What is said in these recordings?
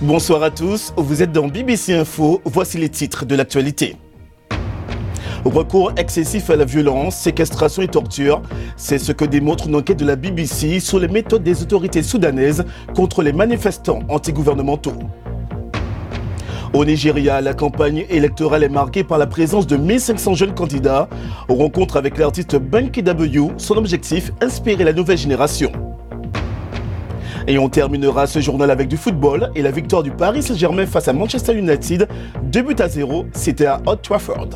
Bonsoir à tous, vous êtes dans BBC Info, voici les titres de l'actualité. Recours excessif à la violence, séquestration et torture, c'est ce que démontre une enquête de la BBC sur les méthodes des autorités soudanaises contre les manifestants antigouvernementaux. Au Nigeria, la campagne électorale est marquée par la présence de 1500 jeunes candidats. Rencontre avec l'artiste Banky W, son objectif, inspirer la nouvelle génération. Et on terminera ce journal avec du football et la victoire du Paris Saint-Germain face à Manchester United. 2-0, c'était à Old Trafford.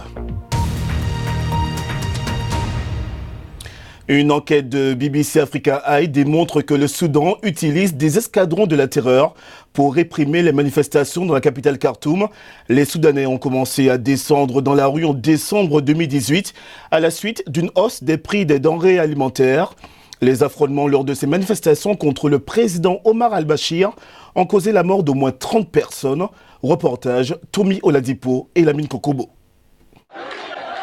Une enquête de BBC Africa Eye démontre que le Soudan utilise des escadrons de la terreur pour réprimer les manifestations dans la capitale Khartoum. Les Soudanais ont commencé à descendre dans la rue en décembre 2018 à la suite d'une hausse des prix des denrées alimentaires. Les affrontements lors de ces manifestations contre le président Omar al-Bashir ont causé la mort d'au moins 30 personnes. Reportage Tomi Oladipo et Lamine Kokobo.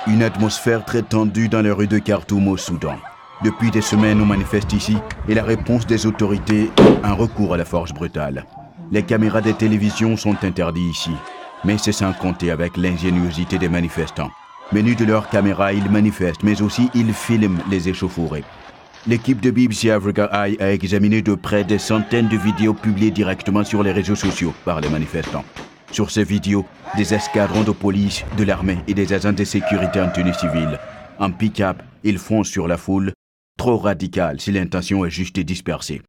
Une atmosphère très tendue dans les rues de Khartoum au Soudan. Depuis des semaines, on manifeste ici et la réponse des autorités, un recours à la force brutale. Les caméras des télévisions sont interdites ici, mais c'est sans compter avec l'ingéniosité des manifestants. Menus de leurs caméras, ils manifestent, mais aussi ils filment les échauffourées. L'équipe de BBC Africa Eye a examiné de près des centaines de vidéos publiées directement sur les réseaux sociaux par les manifestants. Sur ces vidéos, des escadrons de police, de l'armée et des agents de sécurité en tenue civile. En pick-up, ils foncent sur la foule, trop radical si l'intention est juste de disperser.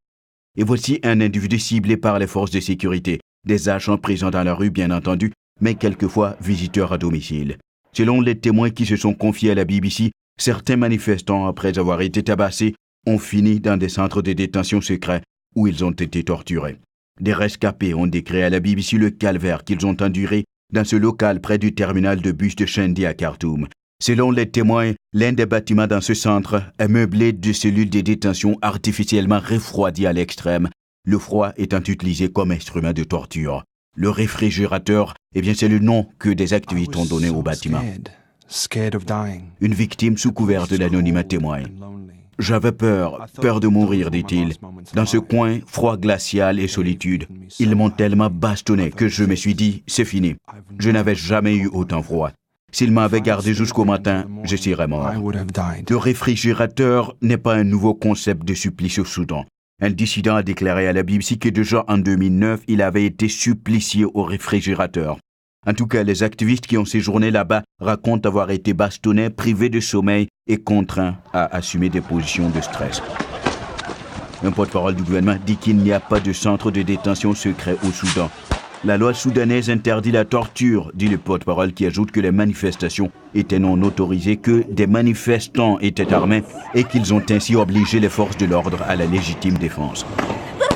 Et voici un individu ciblé par les forces de sécurité, des agents présents dans la rue bien entendu, mais quelquefois visiteurs à domicile. Selon les témoins qui se sont confiés à la BBC, certains manifestants, après avoir été tabassés, ont fini dans des centres de détention secrets où ils ont été torturés. Des rescapés ont décrit à la BBC le calvaire qu'ils ont enduré dans ce local près du terminal de bus de Shendi à Khartoum. Selon les témoins, l'un des bâtiments dans ce centre est meublé de cellules de détention artificiellement refroidies à l'extrême, le froid étant utilisé comme instrument de torture. Le réfrigérateur, c'est le nom que des activistes ont donné au bâtiment. Une victime sous couvert de l'anonymat témoin. J'avais peur de mourir, dit-il. Dans ce coin, froid glacial et solitude, ils m'ont tellement bastonné que je me suis dit, c'est fini. Je n'avais jamais eu autant froid. S'ils m'avaient gardé jusqu'au matin, je serais mort. Le réfrigérateur n'est pas un nouveau concept de supplice au Soudan. Un dissident a déclaré à la BBC que déjà en 2009, il avait été supplicié au réfrigérateur. En tout cas, les activistes qui ont séjourné là-bas racontent avoir été bastonnés, privés de sommeil et contraints à assumer des positions de stress. Un porte-parole du gouvernement dit qu'il n'y a pas de centre de détention secret au Soudan. La loi soudanaise interdit la torture, dit le porte-parole qui ajoute que les manifestations étaient non autorisées, que des manifestants étaient armés et qu'ils ont ainsi obligé les forces de l'ordre à la légitime défense.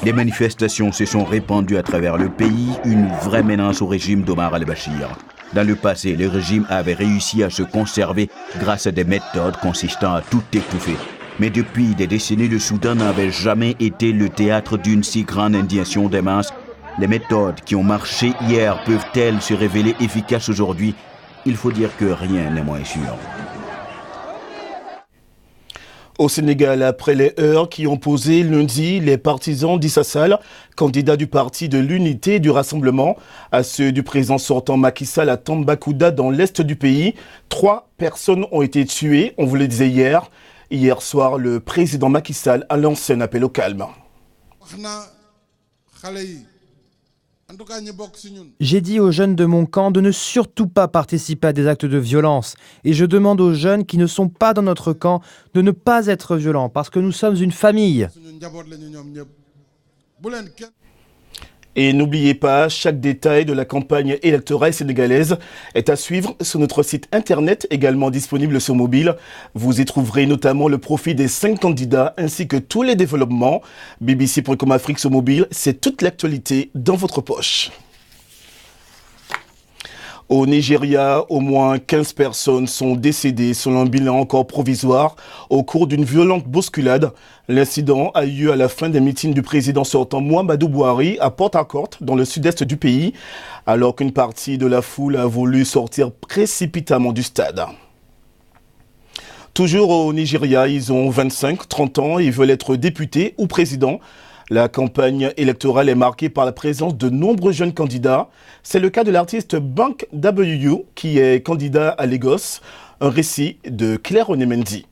Les manifestations se sont répandues à travers le pays, une vraie menace au régime d'Omar al-Bashir. Dans le passé, le régime avait réussi à se conserver grâce à des méthodes consistant à tout étouffer. Mais depuis des décennies, le Soudan n'avait jamais été le théâtre d'une si grande indignation des masses. Les méthodes qui ont marché hier peuvent-elles se révéler efficaces aujourd'hui? Il faut dire que rien n'est moins sûr. Au Sénégal, après les heurts qui ont posé lundi les partisans d'Issa Sall, candidat du parti de l'unité et du rassemblement, à ceux du président sortant Macky Sall à Tambacounda dans l'est du pays, 3 personnes ont été tuées, on vous le disait hier. Hier soir, le président Macky Sall a lancé un appel au calme. J'ai dit aux jeunes de mon camp de ne surtout pas participer à des actes de violence. Et je demande aux jeunes qui ne sont pas dans notre camp de ne pas être violents, parce que nous sommes une famille. Et n'oubliez pas, chaque détail de la campagne électorale sénégalaise est à suivre sur notre site internet, également disponible sur mobile. Vous y trouverez notamment le profil des 5 candidats ainsi que tous les développements. BBC.com Afrique sur mobile, c'est toute l'actualité dans votre poche. Au Nigeria, au moins 15 personnes sont décédées selon un bilan encore provisoire au cours d'une violente bousculade. L'incident a eu lieu à la fin des meetings du président sortant Muhammadu Buhari à Port Harcourt, dans le sud-est du pays, alors qu'une partie de la foule a voulu sortir précipitamment du stade. Toujours au Nigeria, ils ont 25-30 ans et veulent être députés ou présidents. La campagne électorale est marquée par la présence de nombreux jeunes candidats. C'est le cas de l'artiste Bank W qui est candidat à Lagos. Un récit de Claire Onemendi.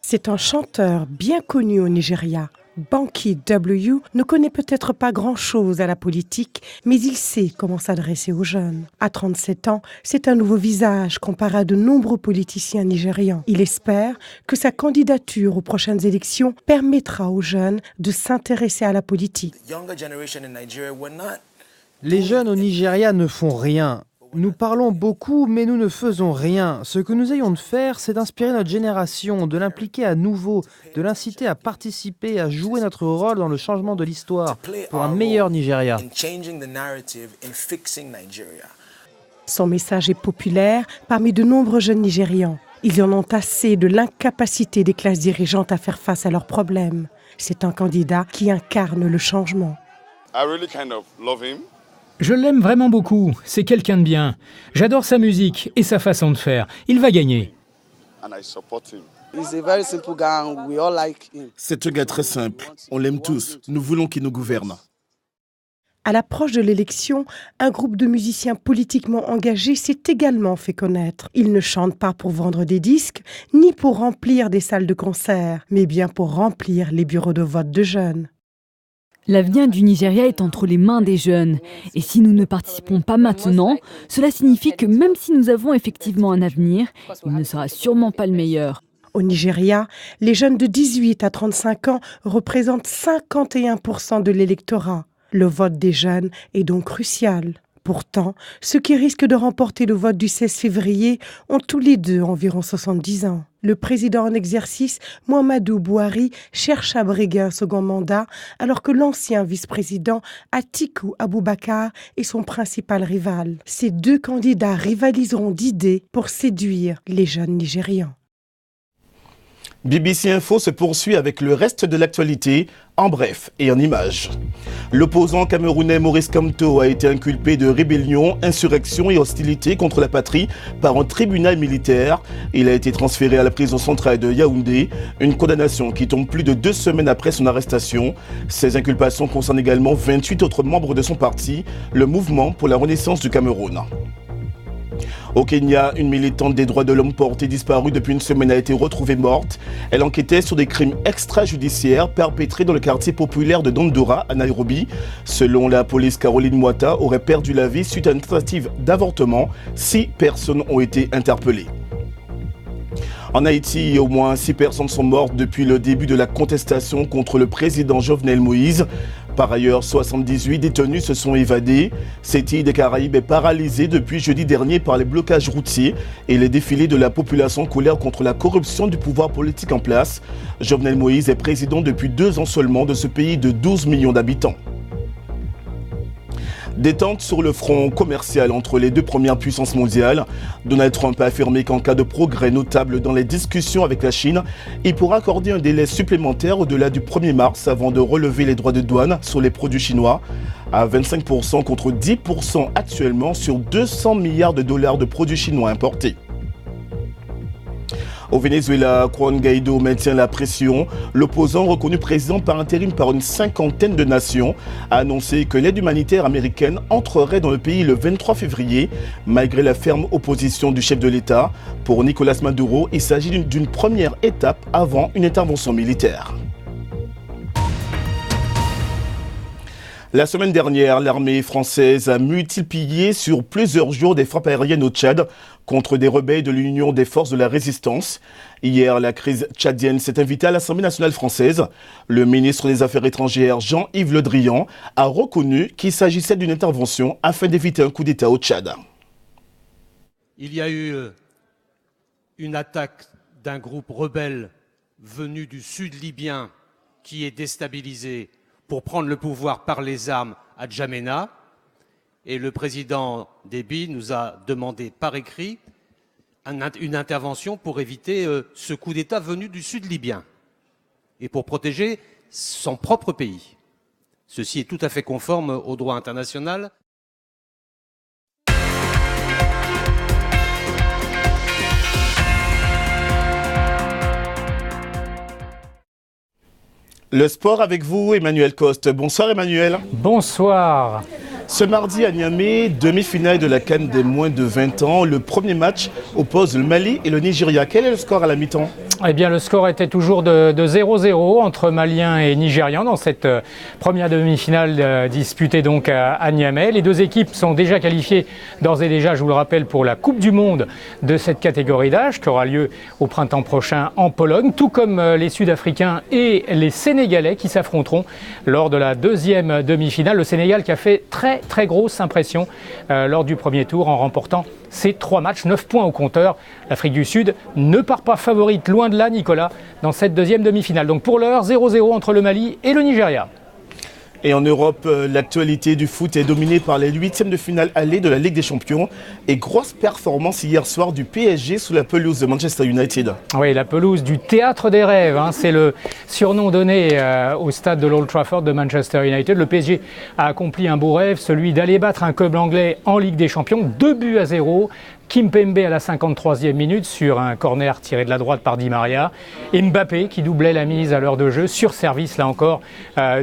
C'est un chanteur bien connu au Nigeria. Banky W ne connaît peut-être pas grand-chose à la politique, mais il sait comment s'adresser aux jeunes. À 37 ans, c'est un nouveau visage comparé à de nombreux politiciens nigérians. Il espère que sa candidature aux prochaines élections permettra aux jeunes de s'intéresser à la politique. Les jeunes au Nigeria ne font rien. Nous parlons beaucoup, mais nous ne faisons rien. Ce que nous ayons de faire, c'est d'inspirer notre génération, de l'impliquer à nouveau, de l'inciter à participer, à jouer notre rôle dans le changement de l'histoire pour un meilleur Nigeria. Son message est populaire parmi de nombreux jeunes Nigérians. Ils en ont assez de l'incapacité des classes dirigeantes à faire face à leurs problèmes. C'est un candidat qui incarne le changement. Je l'aime vraiment beaucoup, c'est quelqu'un de bien. J'adore sa musique et sa façon de faire. Il va gagner. C'est un gars très simple. On l'aime tous. Nous voulons qu'il nous gouverne. À l'approche de l'élection, un groupe de musiciens politiquement engagés s'est également fait connaître. Ils ne chantent pas pour vendre des disques, ni pour remplir des salles de concert, mais bien pour remplir les bureaux de vote de jeunes. L'avenir du Nigeria est entre les mains des jeunes. Et si nous ne participons pas maintenant, cela signifie que même si nous avons effectivement un avenir, il ne sera sûrement pas le meilleur. Au Nigeria, les jeunes de 18 à 35 ans représentent 51% de l'électorat. Le vote des jeunes est donc crucial. Pourtant, ceux qui risquent de remporter le vote du 16 février ont tous les deux environ 70 ans. Le président en exercice, Muhammadu Buhari, cherche à briguer un second mandat, alors que l'ancien vice-président, Atiku Abubakar, est son principal rival. Ces deux candidats rivaliseront d'idées pour séduire les jeunes Nigérians. BBC Info se poursuit avec le reste de l'actualité, en bref et en images. L'opposant camerounais Maurice Kamto a été inculpé de rébellion, insurrection et hostilité contre la patrie par un tribunal militaire. Il a été transféré à la prison centrale de Yaoundé, une condamnation qui tombe plus de 2 semaines après son arrestation. Ces inculpations concernent également 28 autres membres de son parti, le Mouvement pour la Renaissance du Cameroun. Au Kenya, une militante des droits de l'homme portée disparue depuis une semaine a été retrouvée morte. Elle enquêtait sur des crimes extrajudiciaires perpétrés dans le quartier populaire de Dandora à Nairobi. Selon la police, Caroline Mwata aurait perdu la vie suite à une tentative d'avortement. 6 personnes ont été interpellées. En Haïti, au moins 6 personnes sont mortes depuis le début de la contestation contre le président Jovenel Moïse. Par ailleurs, 78 détenus se sont évadés. Cette île des Caraïbes est paralysée depuis jeudi dernier par les blocages routiers et les défilés de la population en colère contre la corruption du pouvoir politique en place. Jovenel Moïse est président depuis 2 ans seulement de ce pays de 12 millions d'habitants. Détente sur le front commercial entre les 2 premières puissances mondiales. Donald Trump a affirmé qu'en cas de progrès notable dans les discussions avec la Chine, il pourra accorder un délai supplémentaire au-delà du 1er mars avant de relever les droits de douane sur les produits chinois à 25% contre 10% actuellement sur 200 milliards de dollars de produits chinois importés. Au Venezuela, Juan Guaido maintient la pression. L'opposant, reconnu président par intérim par une 50aine de nations, a annoncé que l'aide humanitaire américaine entrerait dans le pays le 23 février, malgré la ferme opposition du chef de l'État. Pour Nicolas Maduro, il s'agit d'une première étape avant une intervention militaire. La semaine dernière, l'armée française a multiplié sur plusieurs jours des frappes aériennes au Tchad contre des rebelles de l'Union des forces de la résistance. Hier, la crise tchadienne s'est invitée à l'Assemblée nationale française. Le ministre des Affaires étrangères, Jean-Yves Le Drian, a reconnu qu'il s'agissait d'une intervention afin d'éviter un coup d'État au Tchad. Il y a eu une attaque d'un groupe rebelle venu du sud libyen qui est déstabilisé pour prendre le pouvoir par les armes à N'Djamena. Et le président Déby nous a demandé par écrit une intervention pour éviter ce coup d'État venu du sud libyen et pour protéger son propre pays. Ceci est tout à fait conforme au droit international. Le sport avec vous, Emmanuel Coste. Bonsoir Emmanuel. Bonsoir. Ce mardi à Niamey, demi-finale de la CAN des moins de 20 ans. Le premier match oppose le Mali et le Nigeria. Quel est le score à la mi-temps ? Eh bien, le score était toujours de 0-0 entre Maliens et Nigérians dans cette première demi-finale disputée donc à Niamey. Les deux équipes sont déjà qualifiées d'ores et déjà, je vous le rappelle, pour la Coupe du Monde de cette catégorie d'âge qui aura lieu au printemps prochain en Pologne, tout comme les Sud-Africains et les Sénégalais qui s'affronteront lors de la deuxième demi-finale. Le Sénégal qui a fait très grosse impression lors du premier tour en remportant ces 3 matchs, 9 points au compteur. L'Afrique du Sud ne part pas favorite, loin de là, Nicolas, dans cette deuxième demi-finale. Donc pour l'heure, 0-0 entre le Mali et le Nigeria. Et en Europe, l'actualité du foot est dominée par les 8e de finale aller de la Ligue des Champions. Et grosse performance hier soir du PSG sous la pelouse de Manchester United. Oui, la pelouse du théâtre des rêves, hein, c'est le surnom donné au stade de l'Old Trafford de Manchester United. Le PSG a accompli un beau rêve, celui d'aller battre un club anglais en Ligue des Champions, 2-0. Kimpembe à la 53e minute sur un corner tiré de la droite par Di Maria. Et Mbappé qui doublait la mise à l'heure de jeu sur service, là encore,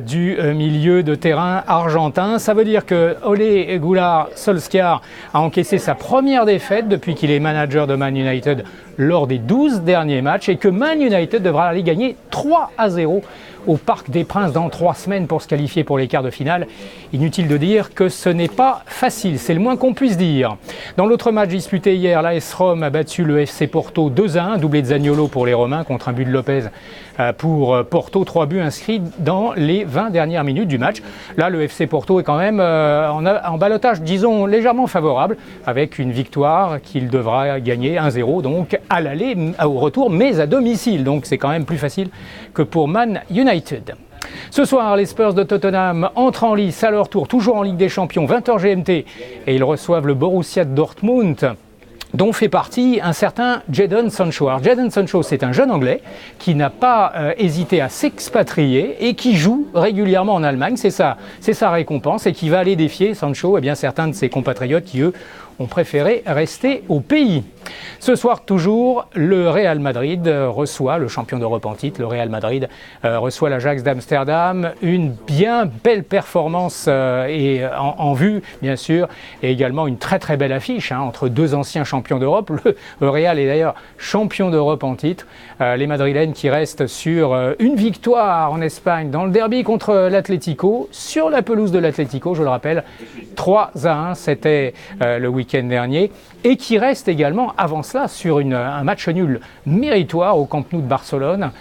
du milieu de terrain argentin. Ça veut dire que Ole Gunnar Solskjaer a encaissé sa première défaite depuis qu'il est manager de Man United lors des 12 derniers matchs et que Man United devra aller gagner 3-0 au Parc des Princes dans 3 semaines pour se qualifier pour les quarts de finale. Inutile de dire que ce n'est pas facile, c'est le moins qu'on puisse dire. Dans l'autre match disputé hier, l'AS Rome a battu le FC Porto 2-1, doublé de Zaniolo pour les Romains contre un but de Lopez pour Porto, 3 buts inscrits dans les 20 dernières minutes du match. Là, le FC Porto est quand même en ballottage, disons, légèrement favorable, avec une victoire qu'il devra gagner 1-0, donc à l'aller, au retour, mais à domicile. Donc c'est quand même plus facile que pour Man United. Ce soir, les Spurs de Tottenham entrent en lice à leur tour, toujours en Ligue des Champions, 20h GMT, et ils reçoivent le Borussia Dortmund, dont fait partie un certain Jadon Sancho. Alors, Jadon Sancho, c'est un jeune Anglais qui n'a pas hésité à s'expatrier et qui joue régulièrement en Allemagne. C'est sa récompense et qui va aller défier Sancho, certains de ses compatriotes qui, eux, ont préféré rester au pays. Ce soir toujours, le Real Madrid reçoit le champion d'Europe en titre. Le Real Madrid reçoit l'Ajax d'Amsterdam. Une bien belle performance en vue, bien sûr, et également une très belle affiche entre deux anciens champions d'Europe. Le Real est d'ailleurs champion d'Europe en titre. Les Madrilènes qui restent sur une victoire en Espagne dans le derby contre l'Atlético, sur la pelouse de l'Atlético, je le rappelle, 3-1, c'était le week-end dernier, et qui reste également avant cela sur un match nul méritoire au Camp Nou de Barcelone.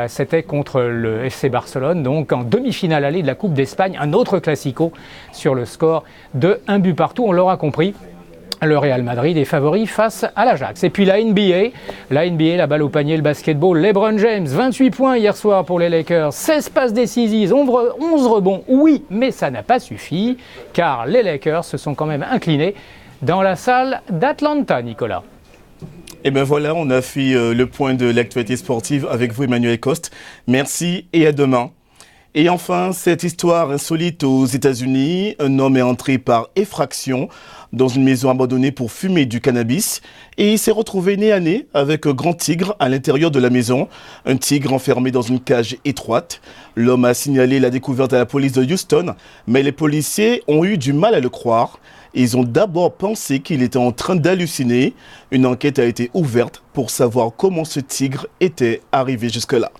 C'était contre le FC Barcelone, donc en demi-finale allée de la Coupe d'Espagne, un autre classico sur le score de 1-1. On l'aura compris, le Real Madrid est favori face à l'Ajax. Et puis la NBA, la balle au panier, le basketball, LeBron James, 28 points hier soir pour les Lakers, 16 passes décisives, 11 rebonds, oui, mais ça n'a pas suffi, car les Lakers se sont quand même inclinés dans la salle d'Atlanta, Nicolas. Et bien voilà, on a fait le point de l'actualité sportive avec vous, Emmanuel Coste. Merci et à demain. Et enfin, cette histoire insolite aux États-Unis, un homme est entré par effraction dans une maison abandonnée pour fumer du cannabis et il s'est retrouvé nez à nez avec un grand tigre à l'intérieur de la maison, un tigre enfermé dans une cage étroite. L'homme a signalé la découverte à la police de Houston, mais les policiers ont eu du mal à le croire. Ils ont d'abord pensé qu'il était en train d'halluciner. Une enquête a été ouverte pour savoir comment ce tigre était arrivé jusque-là.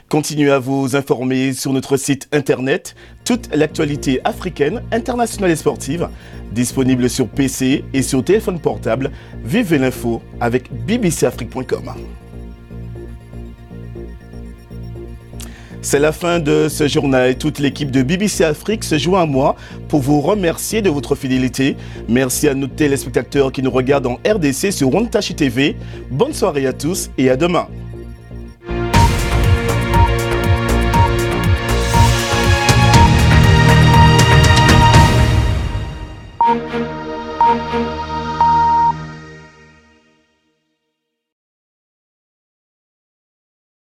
Continuez à vous informer sur notre site internet. Toute l'actualité africaine, internationale et sportive, disponible sur PC et sur téléphone portable. Vivez l'info avec bbcafrique.com. C'est la fin de ce journal. Toute l'équipe de BBC Afrique se joint à moi pour vous remercier de votre fidélité. Merci à nos téléspectateurs qui nous regardent en RDC sur Wantachi TV. Bonne soirée à tous et à demain.